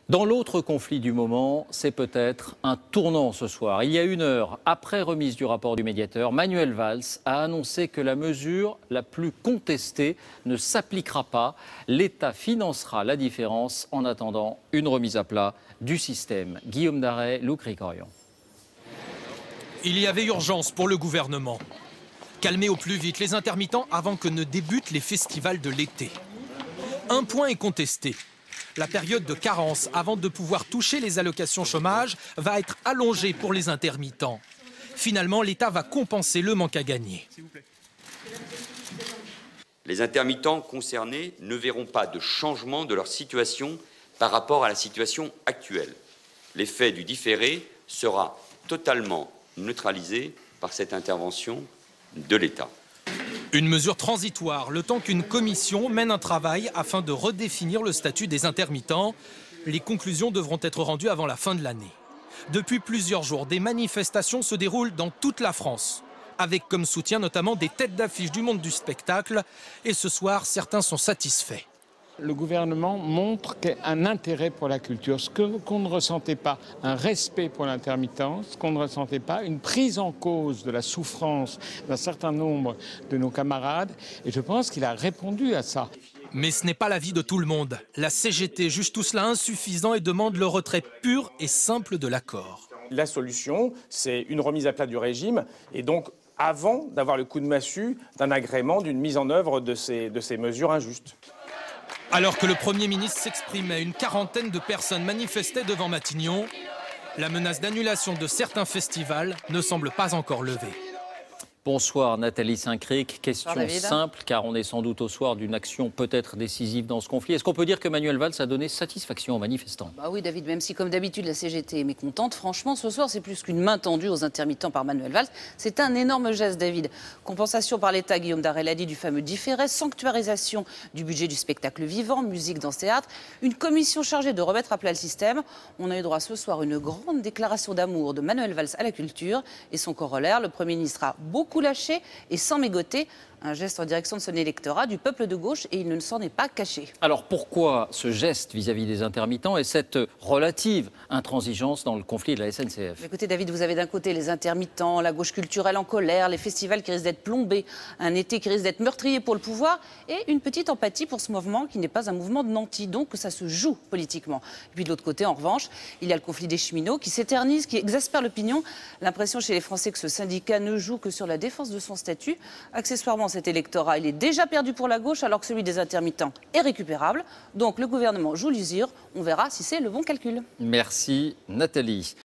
Dans l'autre conflit du moment, c'est peut-être un tournant ce soir. Il y a une heure, après remise du rapport du médiateur, Manuel Valls a annoncé que la mesure la plus contestée ne s'appliquera pas. L'État financera la différence en attendant une remise à plat du système. Guillaume Daret, Luc Ricorion. Il y avait urgence pour le gouvernement. Calmer au plus vite les intermittents avant que ne débutent les festivals de l'été. Un point est contesté. La période de carence avant de pouvoir toucher les allocations chômage va être allongée pour les intermittents. Finalement, l'État va compenser le manque à gagner. Les intermittents concernés ne verront pas de changement de leur situation par rapport à la situation actuelle. L'effet du différé sera totalement neutralisé par cette intervention de l'État. Une mesure transitoire, le temps qu'une commission mène un travail afin de redéfinir le statut des intermittents. Les conclusions devront être rendues avant la fin de l'année. Depuis plusieurs jours, des manifestations se déroulent dans toute la France, avec comme soutien notamment des têtes d'affiche du monde du spectacle. Et ce soir, certains sont satisfaits. Le gouvernement montre un intérêt pour la culture, ce qu'on ne ressentait pas, un respect pour l'intermittence, ce qu'on ne ressentait pas, une prise en cause de la souffrance d'un certain nombre de nos camarades. Et je pense qu'il a répondu à ça. Mais ce n'est pas l'avis de tout le monde. La CGT juge tout cela insuffisant et demande le retrait pur et simple de l'accord. La solution, c'est une remise à plat du régime et donc avant d'avoir le coup de massue d'un agrément, d'une mise en œuvre de ces mesures injustes. Alors que le Premier ministre s'exprimait, une quarantaine de personnes manifestaient devant Matignon. La menace d'annulation de certains festivals ne semble pas encore levée. Bonsoir Nathalie Saint-Cric. Question simple, car on est sans doute au soir d'une action peut-être décisive dans ce conflit. Est-ce qu'on peut dire que Manuel Valls a donné satisfaction aux manifestants ? Bah oui David, même si comme d'habitude la CGT est mécontente, franchement ce soir c'est plus qu'une main tendue aux intermittents par Manuel Valls. C'est un énorme geste David. Compensation par l'État, Guillaume Daret l'a dit, du fameux différé, sanctuarisation du budget du spectacle vivant, musique dans ce théâtre, une commission chargée de remettre à plat le système. On a eu droit ce soir à une grande déclaration d'amour de Manuel Valls à la culture et son corollaire, le Premier ministre a beaucoup lâché et sans mégoter, un geste en direction de son électorat, du peuple de gauche, et il ne s'en est pas caché. Alors pourquoi ce geste vis-à-vis des intermittents et cette relative intransigeance dans le conflit de la SNCF ? Écoutez David, vous avez d'un côté les intermittents, la gauche culturelle en colère, les festivals qui risquent d'être plombés, un été qui risque d'être meurtrier pour le pouvoir, et une petite empathie pour ce mouvement qui n'est pas un mouvement de nantis, donc ça se joue politiquement. Et puis de l'autre côté, en revanche, il y a le conflit des cheminots qui s'éternise, qui exaspère l'opinion. L'impression chez les Français que ce syndicat ne joue que sur la défense de son statut. Accessoirement, cet électorat, il est déjà perdu pour la gauche alors que celui des intermittents est récupérable. Donc le gouvernement joue l'usure. On verra si c'est le bon calcul. Merci Nathalie.